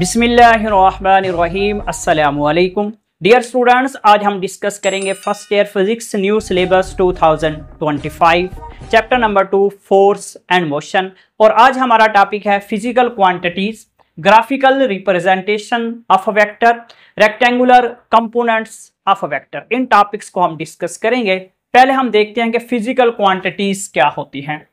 बिस्मिल्लाहिर्रहमानिर्रहीम अस्सलामुअलैकुम dear students, आज हम डिस्कस करेंगे first year physics new syllabus 2025 chapter number 2 force and motion. और आज हमारा टॉपिक है physical quantities, graphical representation of a vector, rectangular components of a vector. In topics को हम डिस्कस करेंगे। पहले हम देखते हैं कि फिजिकल क्वांटिटीज क्या होती हैं।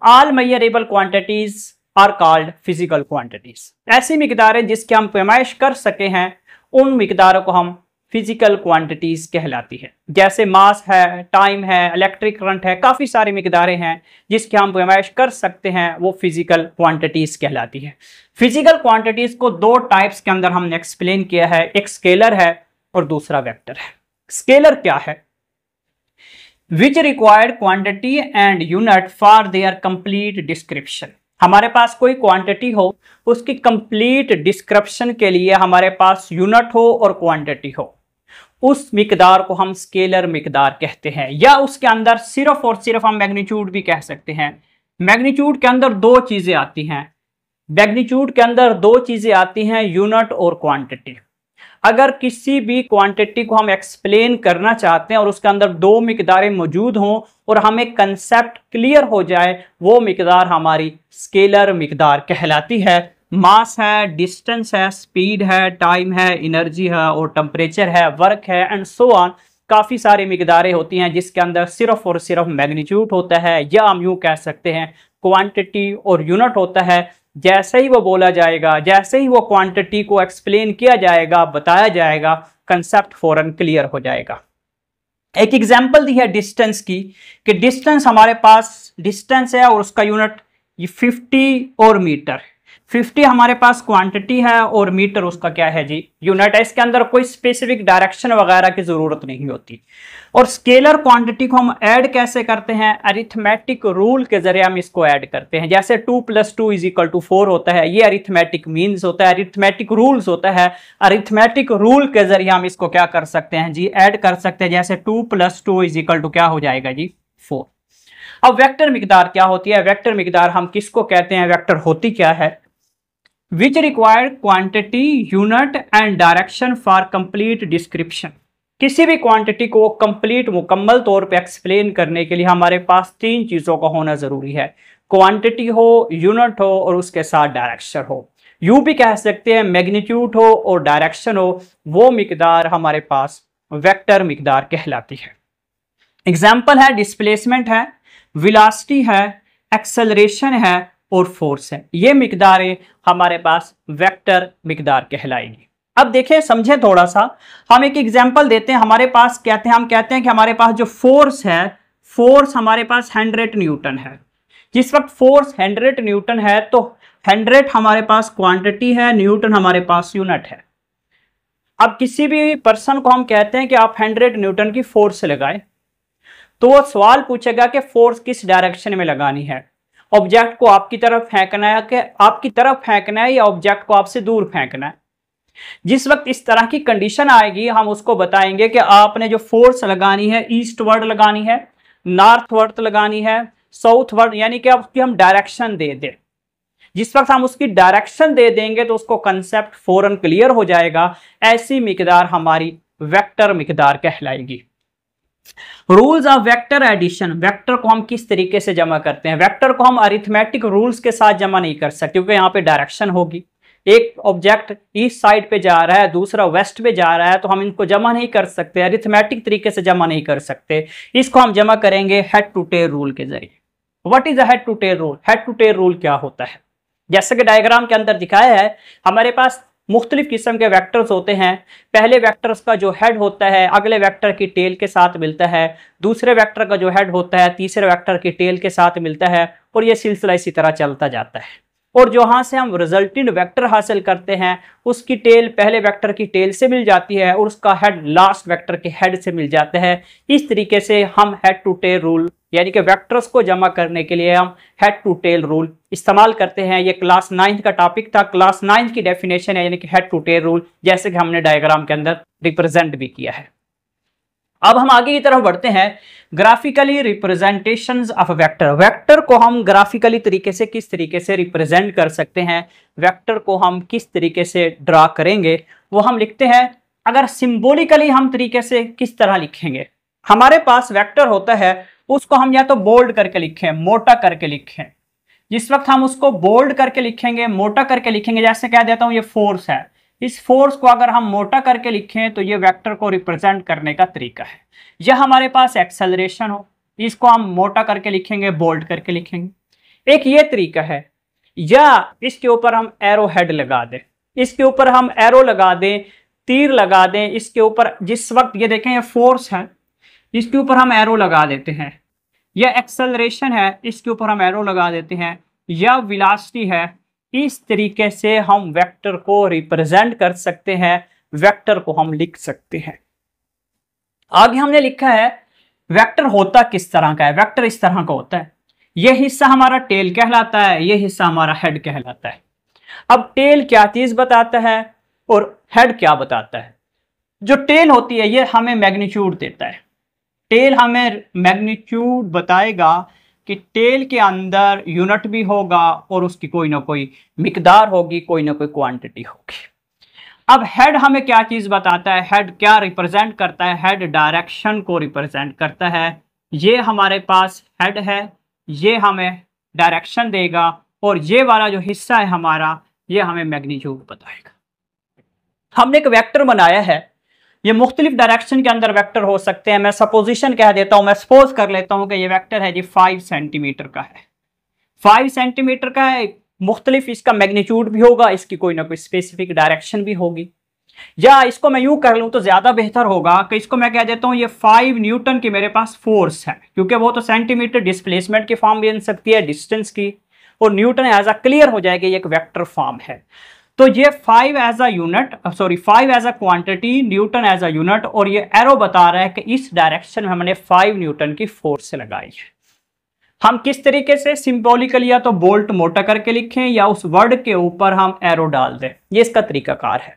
All measurable quantities are called physical quantities. ऐसी मिकदारें जिसकी हम पैमाइश कर सके हैं, उन मिकदारों को हम फिजिकल क्वांटिटीज कहलाती है। जैसे मास है, टाइम है, इलेक्ट्रिक करंट है, काफ़ी सारी मिकदारें हैं जिसकी हम पैमाइश कर सकते हैं, वो फिजिकल क्वांटिटीज कहलाती है। फिजिकल क्वांटिटीज को दो टाइप्स के अंदर हमने एक्सप्लेन किया है, एक स्केलर है और दूसरा वेक्टर है। स्केलर क्या है? Which required quantity and unit for their complete description. हमारे पास कोई क्वांटिटी हो, उसकी कंप्लीट डिस्क्रिप्शन के लिए हमारे पास यूनिट हो और क्वांटिटी हो, उस मिकदार को हम स्केलर मिकदार कहते हैं। या उसके अंदर सिर्फ और सिर्फ हम मैग्नीट्यूड भी कह सकते हैं। मैग्नीट्यूड के अंदर दो चीजें आती हैं, मैग्नीट्यूड के अंदर दो चीजें आती हैं, यूनिट और क्वांटिटी। अगर किसी भी क्वांटिटी को हम एक्सप्लेन करना चाहते हैं और उसके अंदर दो मिकदारें मौजूद हों और हमें कंसेप्ट क्लियर हो जाए, वो मिकदार हमारी स्केलर मिकदार कहलाती है। मास है, डिस्टेंस है, स्पीड है, टाइम है, एनर्जी है और टेम्परेचर है, वर्क है एंड सो ऑन। काफ़ी सारी मिकदारें होती हैं जिसके अंदर सिर्फ और सिर्फ मैग्नीट्यूड होता है, या हम यूँ कह सकते हैं क्वांटिटी और यूनिट होता है। जैसे ही वो बोला जाएगा, जैसे ही वो क्वांटिटी को एक्सप्लेन किया जाएगा, बताया जाएगा, कंसेप्ट फौरन क्लियर हो जाएगा। एक एग्जांपल दी है डिस्टेंस की, कि डिस्टेंस हमारे पास डिस्टेंस है और उसका यूनिट ये 50 और मीटर। 50 हमारे पास क्वांटिटी है और मीटर उसका क्या है जी, यूनिट है। इसके अंदर कोई स्पेसिफिक डायरेक्शन वगैरह की जरूरत नहीं होती। और स्केलर क्वांटिटी को हम ऐड कैसे करते हैं? अरिथमेटिक रूल के जरिए हम इसको ऐड करते हैं। जैसे 2 + 2 = 4 होता है, ये अरिथमेटिक मीन्स होता है, अरिथमेटिक रूल्स होता है। अरिथमेटिक रूल के जरिए हम इसको क्या कर सकते हैं जी, ऐड कर सकते हैं। जैसे 2 + 2 क्या हो जाएगा जी, 4। अब वेक्टर मिकदार क्या होती है? वेक्टर मिकदार हम किसको कहते हैं? वेक्टर होती क्या है? Which required quantity, unit and direction for complete description. किसी भी क्वांटिटी को कंप्लीट मुकम्मल तौर पे एक्सप्लेन करने के लिए हमारे पास तीन चीज़ों का होना ज़रूरी है। क्वांटिटी हो, यूनिट हो और उसके साथ डायरेक्शन हो। यूँ भी कह सकते हैं मैग्नीट्यूड हो और डायरेक्शन हो, वो मिकदार हमारे पास वेक्टर मिकदार कहलाती है। एग्जाम्पल है डिस्प्लेसमेंट है, वेलोसिटी है, एक्सेलरेशन है और फोर्स है। ये मिकदारें हमारे पास वेक्टर मिकदार कहलाएगी। अब देखें, समझें थोड़ा सा। हम एक एग्जांपल देते हैं। हमारे पास हम कहते हैं कि हमारे पास जो फोर्स है, फोर्स हमारे पास 100 न्यूटन है। जिस वक्त फोर्स 100 न्यूटन है तो 100 हमारे पास क्वांटिटी है, न्यूटन हमारे पास यूनिट है। अब किसी भी पर्सन को हम कहते हैं कि आप 100 न्यूटन की फोर्स लगाएं, तो वो सवाल पूछेगा कि फोर्स किस डायरेक्शन में लगानी है। ऑब्जेक्ट को आपकी तरफ फेंकना है कि आपकी तरफ फेंकना है, या ऑब्जेक्ट को आपसे दूर फेंकना है। जिस वक्त इस तरह की कंडीशन आएगी, हम उसको बताएंगे कि आपने जो फोर्स लगानी है, ईस्टवर्ड लगानी है, नॉर्थवर्ड लगानी है, साउथवर्ड, यानी कि उसकी हम डायरेक्शन दे दें। जिस वक्त हम उसकी डायरेक्शन दे देंगे तो उसको कंसेप्ट फौरन क्लियर हो जाएगा। ऐसी मिकदार हमारी वेक्टर मिकदार कहलाएगी। Rules of vector addition. Vector को हम किस तरीके से जमा करते हैं? वेक्टर को हम अरिथमेटिक रूल्स के साथ जमा नहीं कर सकते, क्योंकि यहाँ पे डायरेक्शन होगी। एक ऑब्जेक्ट ईस्ट साइड पे जा रहा है, दूसरा वेस्ट पे जा रहा है, तो हम इनको जमा नहीं कर सकते, अरिथमेटिक तरीके से जमा नहीं कर सकते। इसको हम जमा करेंगे हेड टू टेल रूल के जरिए। What is a head to tail rule? Head to tail rule क्या होता है? जैसे कि डायग्राम के अंदर दिखाया है, हमारे पास मुख्तलिफ किस्म के वेक्टर्स होते हैं। पहले वेक्टर्स का जो हेड होता है अगले वेक्टर की टेल के साथ मिलता है, दूसरे वेक्टर का जो हेड होता है तीसरे वेक्टर की टेल के साथ मिलता है, और ये सिलसिला इसी तरह चलता जाता है। और जहाँ से हम रिजल्टेंट वेक्टर हासिल करते हैं, उसकी टेल पहले वेक्टर की टेल से मिल जाती है और उसका हेड लास्ट वेक्टर के हेड से मिल जाता है। इस तरीके से हम हेड टू टेल रूल, यानी कि वेक्टर्स को जमा करने के लिए हम हेड टू टेल रूल इस्तेमाल करते हैं। ये क्लास 9 का टॉपिक था। क्लास 9 की डेफिनेशन है, यानी कि हेड टू टेल रूल, जैसे कि हमने डायग्राम के अंदर रिप्रेजेंट भी किया है। अब हम आगे की तरफ बढ़ते हैं। Graphically representations of vector. Vector को हम ग्राफिकली तरीके से किस तरीके से रिप्रेजेंट कर सकते हैं, वेक्टर को हम किस तरीके से ड्रा करेंगे, वो हम लिखते हैं। अगर सिंबॉलिकली हम तरीके से किस तरह लिखेंगे, हमारे पास वेक्टर होता है, उसको हम या तो बोल्ड करके लिखें, मोटा करके लिखें। जिस वक्त हम उसको बोल्ड करके लिखेंगे, मोटा करके लिखेंगे, जैसे कह देता हूं ये फोर्स है, इस फोर्स को अगर हम मोटा करके लिखें तो ये वेक्टर को रिप्रेजेंट करने का तरीका है। या हमारे पास एक्सेलरेशन हो, इसको हम मोटा करके लिखेंगे, बोल्ड करके लिखेंगे, एक ये तरीका है। या इसके ऊपर हम एरो हेड लगा दें, इसके ऊपर हम एरो लगा दें, तीर लगा दें, इसके ऊपर जिस वक्त ये देखें ये फोर्स है, इसके ऊपर हम एरो लगा देते हैं। या एक्सेलरेशन है, इसके ऊपर हम एरो लगा देते हैं। या वेलोसिटी है, इस तरीके से हम वेक्टर को रिप्रेजेंट कर सकते हैं, वेक्टर को हम लिख सकते हैं। आगे हमने लिखा है वेक्टर होता किस तरह का है। वेक्टर इस तरह का होता है, यह हिस्सा हमारा टेल कहलाता है, यह हिस्सा हमारा हेड कहलाता है। अब टेल क्या चीज बताता है और हेड क्या बताता है। जो टेल होती है ये हमें मैग्नीट्यूड देता है। टेल हमें मैग्नीट्यूड बताएगा कि टेल के अंदर यूनिट भी होगा और उसकी कोई ना कोई मिकदार होगी, कोई ना कोई क्वांटिटी होगी। अब हेड हमें क्या चीज बताता है, हेड क्या रिप्रेजेंट करता है, हेड डायरेक्शन को रिप्रेजेंट करता है। ये हमारे पास हेड है, ये हमें डायरेक्शन देगा और ये वाला जो हिस्सा है हमारा, ये हमें मैग्नीट्यूड बताएगा। हमने एक वेक्टर बनाया है, ये मुख्तलिफ डायरेक्शन के अंदर वेक्टर हो सकते हैं। मैं सपोजिशन कह देता हूं, मैं सपोज कर लेता हूं कि ये वेक्टर है जी 5 सेंटीमीटर का है, 5 सेंटीमीटर का है। मुख्तलिफ इसका मैग्नीट्यूड भी होगा, इसकी कोई ना कोई स्पेसिफिक डायरेक्शन भी होगी। या इसको मैं यूं कर लूं तो ज्यादा बेहतर होगा कि इसको मैं कह देता हूं ये 5 न्यूटन की मेरे पास फोर्स है, क्योंकि वो तो सेंटीमीटर डिस्प्लेसमेंट की फॉर्म भी बन सकती है, डिस्टेंस की, और न्यूटन एज अ क्लियर हो जाएगा ये एक वेक्टर फॉर्म है। तो ये 5 as a unit, sorry 5 as a quantity, newton as a unit, और ये एरो बता रहा है कि इस डायरेक्शन में हमने 5 न्यूटन की फोर्स लगाई है। हम किस तरीके से सिंबॉलिकली या तो बोल्ट मोटा करके लिखें या उस वर्ड के ऊपर हम एरो डाल दें, ये इसका तरीकाकार है।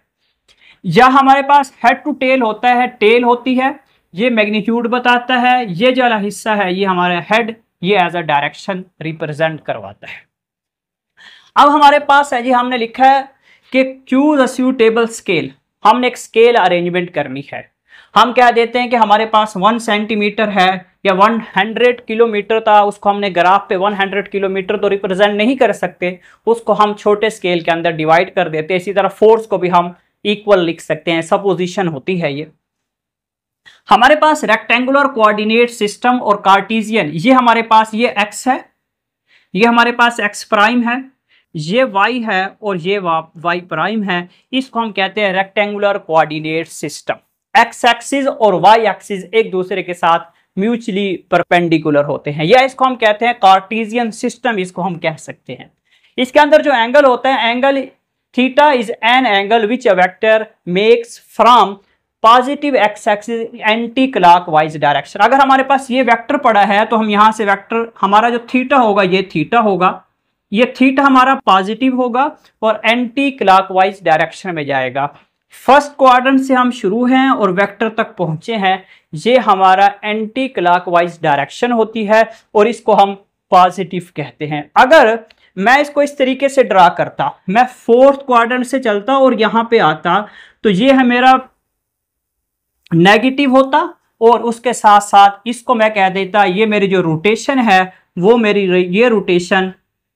या हमारे पास हेड टू टेल होता है, टेल होती है, ये मैग्नीट्यूड बताता है, ये जो वाला हिस्सा है ये हमारा हेड, ये एज अ डायरेक्शन रिप्रेजेंट करवाता है। अब हमारे पास है जी, हमने लिखा है कि चूज अ सूटेबल स्केल। हमने एक स्केल अरेंजमेंट करनी है। हम क्या देते हैं कि हमारे पास 1 सेंटीमीटर है या 100 किलोमीटर था, उसको हमने ग्राफ पे 100 किलोमीटर तो रिप्रेजेंट नहीं कर सकते, उसको हम छोटे स्केल के अंदर डिवाइड कर देते हैं। इसी तरह फोर्स को भी हम इक्वल लिख सकते हैं, सपोजिशन होती है ये। हमारे पास रेक्टेंगुलर कोऑर्डिनेट सिस्टम और कार्टेशियन, ये हमारे पास ये एक्स है, ये हमारे पास एक्स प्राइम है, ये y है और ये y प्राइम है। इसको हम कहते हैं rectangular coordinate system. x axis और y एक्सिस एक दूसरे के साथ म्यूचुअली परपेंडिकुलर होते हैं, या इसको हम कहते हैं कार्टेशियन सिस्टम, इसको हम कह सकते हैं। इसके अंदर जो एंगल होता है, angle theta is an angle which a vector makes from positive x axis anti clockwise direction. अगर हमारे पास ये वेक्टर पड़ा है तो हम यहां से वेक्टर, हमारा जो थीटा होगा ये थीटा होगा, ये थीटा हमारा पॉजिटिव होगा और एंटी क्लॉकवाइज डायरेक्शन में जाएगा। फर्स्ट क्वाड्रेंट से हम शुरू हैं और वेक्टर तक पहुंचे हैं, ये हमारा एंटी क्लॉकवाइज डायरेक्शन होती है और इसको हम पॉजिटिव कहते हैं। अगर मैं इसको इस तरीके से ड्रा करता, मैं फोर्थ क्वाड्रेंट से चलता और यहां पे आता, तो ये है मेरा नेगेटिव होता और उसके साथ साथ इसको मैं कह देता ये मेरी जो रोटेशन है वो मेरी ये रोटेशन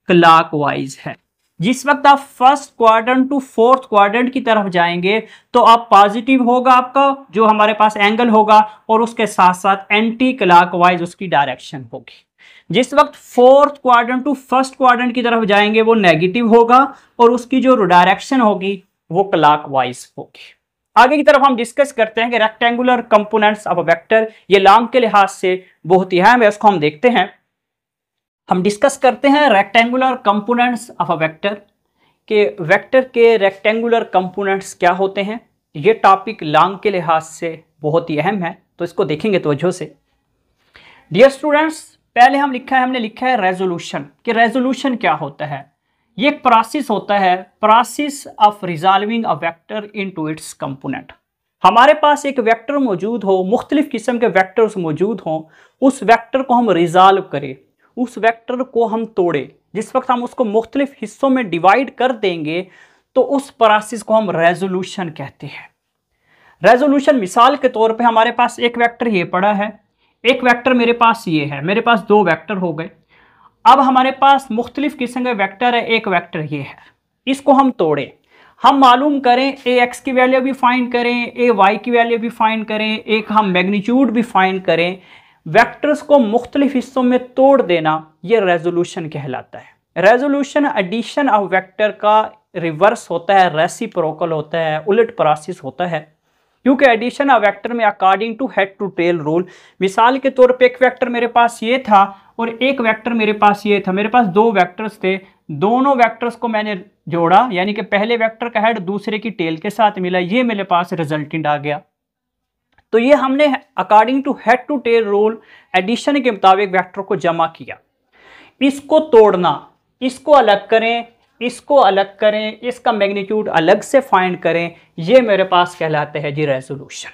क्लॉकवाइज है। जिस वक्त आप first quadrant to fourth quadrant की तरफ जाएंगे तो आप पॉजिटिव होगा आपका जो हमारे पास एंगल होगा और उसके साथ साथ एंटी क्लॉकवाइज उसकी डायरेक्शन होगी। जिस वक्त fourth quadrant to first quadrant की तरफ जाएंगे वो नेगेटिव होगा और उसकी जो डायरेक्शन होगी वो क्लॉकवाइज होगी। आगे की तरफ हम डिस्कस करते हैं कि rectangular components of a vector, ये लॉन्ग के लिहाज से बहुत ही अहम है, इसको हम देखते हैं। हम डिस्कस करते हैं rectangular components of a vector के वेक्टर के रेक्टेंगुलर कंपोनेंट्स क्या होते हैं। ये टॉपिक लॉन्ग के लिहाज से बहुत ही अहम है, तो इसको देखेंगे तवज्जो से। डियर स्टूडेंट्स, पहले हमने लिखा है रेजोल्यूशन, कि रेजोल्यूशन क्या होता है। ये एक प्रोसेस होता है, process of resolving a vector into its component. हमारे पास एक वेक्टर मौजूद हो, मुख्तलिफ किस्म के वेक्टर्स मौजूद हों, उस वेक्टर को हम रिजॉल्व करें, उस वेक्टर को हम तोड़े, जिस वक्त हम उसको मुख्तलिफ हिस्सों में डिवाइड कर देंगे तो उस प्रोसेस को हम रेजोल्यूशन कहते हैं। रेजोल्यूशन मिसाल के तौर पे हमारे पास एक वेक्टर ये पड़ा है, एक वेक्टर मेरे पास ये है, मेरे पास दो वेक्टर हो गए। अब हमारे पास मुख्तलिफ किस्म के वेक्टर है, एक वेक्टर ये है, इसको हम तोड़ें, हम मालूम करें, ए एक्स की वैल्यू भी फाइंड करें, ए वाई की वैल्यू भी फाइंड करें, एक हम मैग्नीट्यूड भी फाइंड करें। वेक्टर्स को मुख्तलिफ हिस्सों में तोड़ देना ये रेजोल्यूशन कहलाता है। रेजोल्यूशन एडिशन ऑफ वेक्टर का रिवर्स होता है, रेसिप्रोकल होता है, उलट प्रोसेस होता है, क्योंकि एडिशन ऑफ वेक्टर में according to head to tail rule, मिसाल के तौर पे एक वेक्टर मेरे पास ये था और एक वेक्टर मेरे पास ये था, मेरे पास दो वेक्टर्स थे, दोनों वेक्टर्स को मैंने जोड़ा, यानी कि पहले वेक्टर का हेड दूसरे की टेल के साथ मिला, ये मेरे पास रिजल्टेंट आ गया। तो ये हमने according to head to tail rule addition के मुताबिक वेक्टर को जमा किया। इसको तोड़ना, इसको अलग करें, इसको अलग करें, इसका मैग्नीट्यूड अलग से फाइंड करें, ये मेरे पास कहलाते हैं जी रेजोल्यूशन।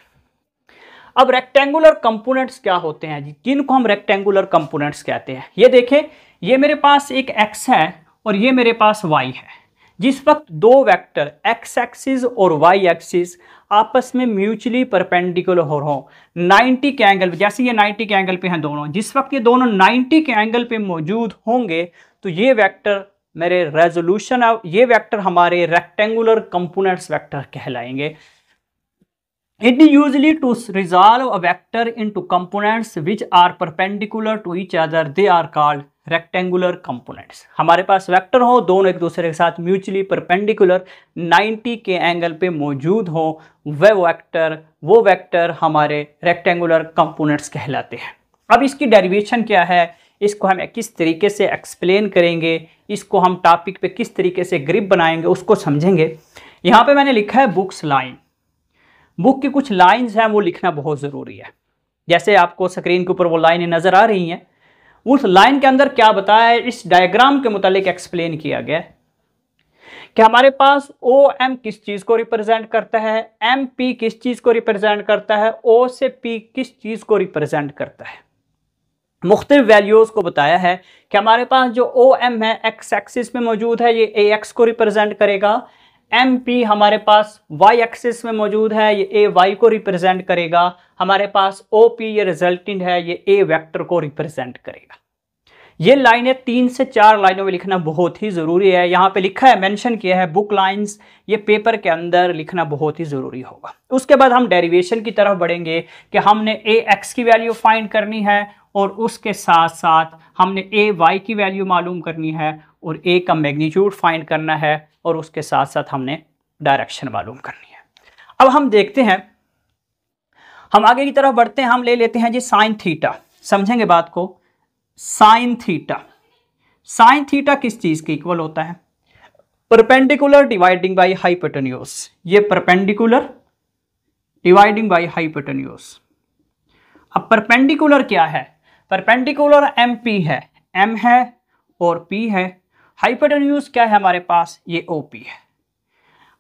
अब रेक्टेंगुलर कंपोनेंट्स क्या होते हैं जी, जिनको हम रेक्टेंगुलर कंपोनेंट्स कहते हैं। ये देखें, ये मेरे पास एक एक्स है और ये मेरे पास वाई है। जिस वक्त दो वेक्टर एक्स एक्सिस और वाई एक्सिस आपस में म्यूचुअली परपेंडिकुलर हो रहा हो, 90 के एंगल पे, जैसे ये 90 के एंगल पे हैं दोनों, जिस वक्त ये दोनों 90 के एंगल पे मौजूद होंगे तो ये वेक्टर मेरे रेजोल्यूशन ऑफ, ये वेक्टर हमारे रेक्टेंगुलर कंपोनेंट्स वेक्टर कहलाएंगे। It is usually to resolve a vector into components which are perpendicular to each other, they are called rectangular components। हमारे पास वेक्टर हो, दोनों एक दूसरे के साथ म्यूचुअली परपेंडिकुलर 90 के एंगल पे मौजूद हो, वो वेक्टर हमारे रेक्टेंगुलर कंपोनेंट्स कहलाते हैं। अब इसकी डेरिवेशन क्या है, इसको हम किस तरीके से एक्सप्लेन करेंगे, इसको हम टॉपिक पे किस तरीके से ग्रिप बनाएंगे, उसको समझेंगे। यहाँ पे मैंने लिखा है बुक्स लाइन, बुक की कुछ लाइंस हैं वो लिखना बहुत ज़रूरी है। जैसे आपको स्क्रीन के ऊपर वो लाइनें नज़र आ रही हैं, उस लाइन के अंदर क्या बताया है, इस डायग्राम के मुतालिक एक्सप्लेन किया गया है कि हमारे पास ओ एम किस चीज़ को रिप्रेजेंट करता है, एम पी किस चीज़ को रिप्रेजेंट करता है, ओ से पी किस चीज़ को रिप्रेजेंट करता है। मुख्तलिफ वैल्यूज़ को बताया है कि हमारे पास जो ओ एम है एक्स एक्सिस में मौजूद है, ये ए एक्स को रिप्रेजेंट करेगा, एम पी हमारे पास वाई एक्सिस में मौजूद है, ये ए वाई को रिप्रेजेंट करेगा, हमारे पास ओ पी ये रिजल्टेंट है, ये ए वेक्टर को रिप्रेजेंट करेगा। ये लाइनें 3 से 4 लाइनों में लिखना बहुत ही ज़रूरी है। यहाँ पे लिखा है, मेंशन किया है बुक लाइंस, ये पेपर के अंदर लिखना बहुत ही ज़रूरी होगा। उसके बाद हम डेरिवेशन की तरफ बढ़ेंगे कि हमने ए एक्स की वैल्यू फाइंड करनी है और उसके साथ साथ हमने ए वाई की वैल्यू मालूम करनी है और ए का मैग्नीट्यूड फाइंड करना है और उसके साथ साथ हमने डायरेक्शन मालूम करनी है। अब हम देखते हैं, हम आगे की तरफ बढ़ते हैं, हम ले लेते हैं जी साइन थीटा। समझेंगे बात को। साइन थीटा, साइन थीटा किस चीज़ के इक्वल होता है, परपेंडिकुलर डिवाइडिंग बाई हाइपोटेन्यूज। ये परपेंडिकुलर डिवाइडिंग बाई हाइपोटेन्यूज। अब परपेंडिकुलर क्या है, परपेंडिकुलर एम पी है, एम है और पी है। हाइपोटेन्यूज क्या है हमारे पास, ये ओ पी है।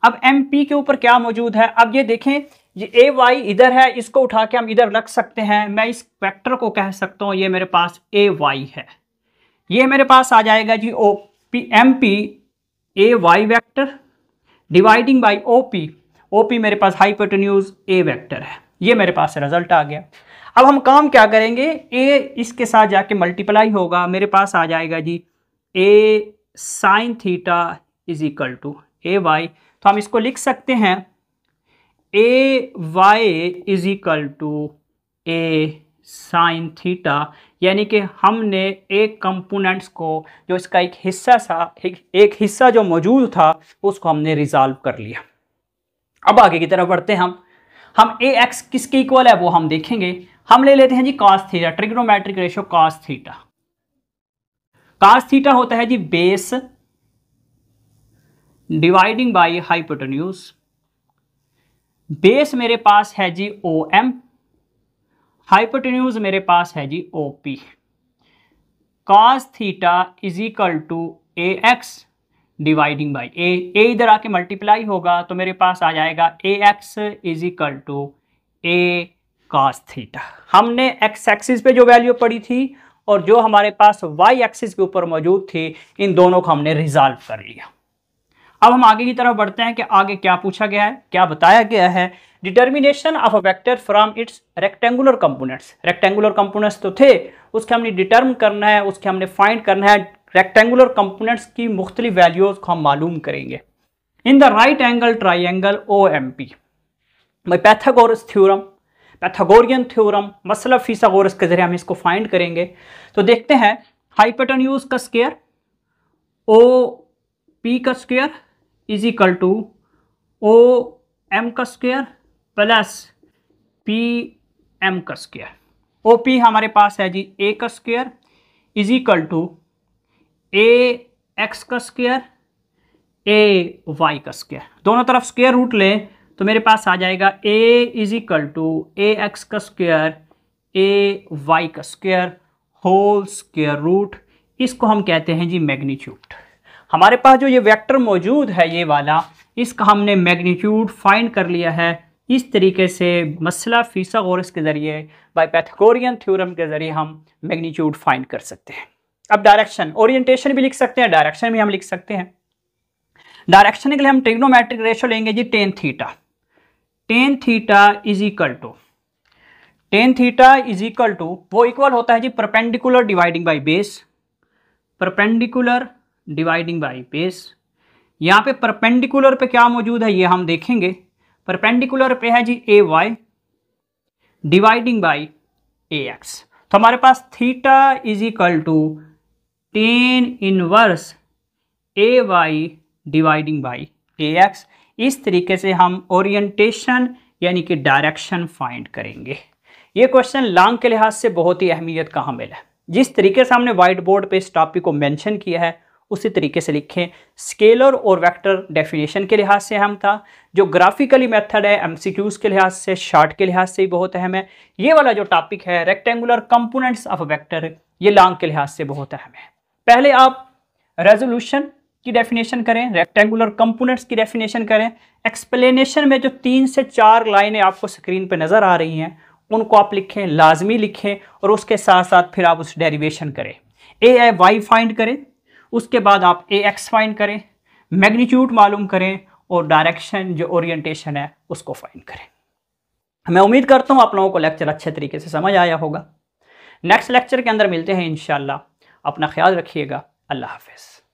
अब एम पी के ऊपर क्या मौजूद है, अब ये देखें, ये ए वाई इधर है, इसको उठा के हम इधर रख सकते हैं। मैं इस वेक्टर को कह सकता हूँ ये मेरे पास ए वाई है, ये मेरे पास आ जाएगा जी O P, M P A Y vector dividing by O P. O P मेरे पास हाइपोटेन्यूज ए वेक्टर है, ये मेरे पास रिजल्ट आ गया। अब हम काम क्या करेंगे, ए इसके साथ जाके मल्टीप्लाई होगा, मेरे पास आ जाएगा जी A sine theta is equal to A Y. तो हम इसको लिख सकते हैं A Y is equal to A sine theta, यानी कि हमने एक कंपोनेंट्स को, जो इसका एक हिस्सा था, एक हिस्सा जो मौजूद था, उसको हमने रिजॉल्व कर लिया। अब आगे की तरफ बढ़ते हैं हम ए एक्स किसके इक्वल है वो हम देखेंगे। हम ले लेते हैं जी cos theta, trigonometric ratio cos theta. Cos theta होता है जी base dividing by hypotenuse. Base मेरे पास है जी ओ एम, हाइपोटेन्यूज मेरे पास है जी O P. Cos theta is equal to A X dividing by A इधर आके मल्टीप्लाई होगा तो मेरे पास आ जाएगा A X is equal to A cos theta. हमने एक्स एक्सिस पे जो वैल्यू पड़ी थी और जो हमारे पास वाई एक्सिस के ऊपर मौजूद थी, इन दोनों को हमने रिजॉल्व कर लिया। अब हम आगे की तरफ बढ़ते हैं कि आगे क्या पूछा गया है, क्या बताया गया है। Determination of a vector from its rectangular components. Rectangular components तो थे, उसके हमने डिटर्म करना है, उसके हमने फाइंड करना है रेक्टेंगुलर कंपोनेंट्स की मुख्तलिफ वैल्यूज को हम मालूम करेंगे। In the right angle triangle O M P by Pythagoras theorem, Pythagorean theorem, मसला फिसागोरस के जरिए हम इसको फाइंड करेंगे। तो देखते हैं, हाइपोटेन्यूज का स्क्वायर ओ पी का square is equal to O M का स्क्वायर प्लस पी एम का स्क्वायर। ओ पी हमारे पास है जी ए का square is equal to A X का स्क्वायर ए वाई का स्क्वायर। दोनों तरफ स्क्वायर रूट लें तो मेरे पास आ जाएगा A is equal to A X का स्क्वायर ए वाई का स्क्वायर होल स्क्वायर रूट। इसको हम कहते हैं जी मैग्नीट्यूड। हमारे पास जो ये वेक्टर मौजूद है ये वाला, इसका हमने मैग्नीट्यूड फाइंड कर लिया है। इस तरीके से मसला फिसागोरस के ज़रिए बाय पैथागोरियन थ्योरम के ज़रिए हम मैग्नीट्यूड फाइंड कर सकते हैं। अब डायरेक्शन, ओरिएंटेशन भी लिख सकते हैं, डायरेक्शन भी हम लिख सकते हैं। डायरेक्शन के लिए हम ट्रिग्नोमेट्रिक रेशियो लेंगे जी tan theta. Tan theta is equal to, tan theta is equal to, वो इक्वल होता है जी perpendicular dividing by base, perpendicular dividing by base. यहाँ पे परपेंडिकुलर पे क्या मौजूद है ये हम देखेंगे। परपेंडिकुलर पे है जी A Y dividing by A X. तो हमारे पास theta is equal to tan inverse A Y dividing by A X. इस तरीके से हम ओरिएंटेशन यानी कि डायरेक्शन फाइंड करेंगे। ये क्वेश्चन लॉन्ग के लिहाज से बहुत ही अहमियत का हामिल है। जिस तरीके से हमने वाइट बोर्ड पे इस टॉपिक को मेंशन किया है उसी तरीके से लिखें। स्केलर और वेक्टर डेफिनेशन के लिहाज से अहम था, जो ग्राफिकली मेथड है एमसीक्यूज के लिहाज से, शार्ट के लिहाज से भी बहुत अहम है। ये वाला जो टॉपिक है रेक्टेंगुलर कंपोनेंट्स ऑफ वेक्टर, ये लॉन्ग के लिहाज से बहुत अहम है। पहले आप रेजोल्यूशन की डेफिनेशन करें, रेक्टेंगुलर कंपोनेंट्स की डेफिनेशन करें। एक्सप्लेनेशन में जो 3 से 4 लाइनें आपको स्क्रीन पे नज़र आ रही हैं उनको आप लिखें, लाजमी लिखें, और उसके साथ साथ फिर आप उस डेरिवेशन करें। ए वाई फाइंड करें, उसके बाद आप ए एक्स फाइंड करें, मैग्नीट्यूड मालूम करें, और डायरेक्शन जो ओरिएंटेशन है उसको फाइंड करें। मैं उम्मीद करता हूँ आप लोगों को लेक्चर अच्छे तरीके से समझ आया होगा। नेक्स्ट लेक्चर के अंदर मिलते हैं इंशाल्लाह। अपना ख्याल रखिएगा। अल्लाह हाफिज़।